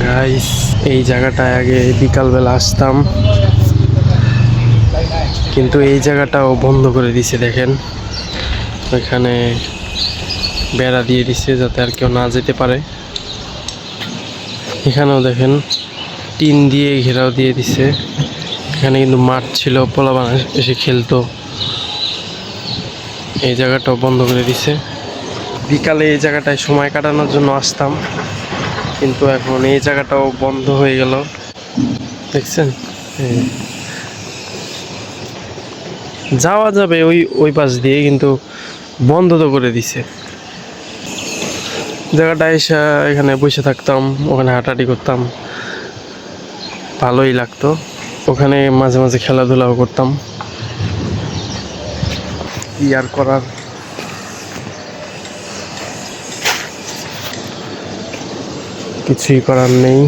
Guys, এই জায়গাটায় আগে বিকালবেলা আসতাম, কিন্তু এই জায়গাটাও বন্ধ করে দিছে। দেখেন এখানে বেড়া দিয়ে দিছে যাতে আর কেউ না যেতে পারে। এখানেও দেখেন টিন দিয়ে ঘেরাও দিয়ে দিছে। এখানে কিন্তু মাঠ ছিল, পোলাপান এসে খেলতো। এই জায়গাটাও বন্ধ করে দিছে। বিকালে এই জায়গাটায় সময় কাটানোর জন্য আসতাম, কিন্তু এখন এই জায়গাটাও বন্ধ হয়ে গেল। দেখছেন, যাওয়া যাবে ওই ওই পাশ দিয়ে, কিন্তু বন্ধ তো করে দিছে। জায়গাটা এসে এখানে বসে থাকতাম, ওখানে হাঁটাহাঁটি করতাম, ভালোই লাগতো। ওখানে মাঝে মাঝে খেলাধুলাও করতাম। কি আর করার, কিছুই করার নেই।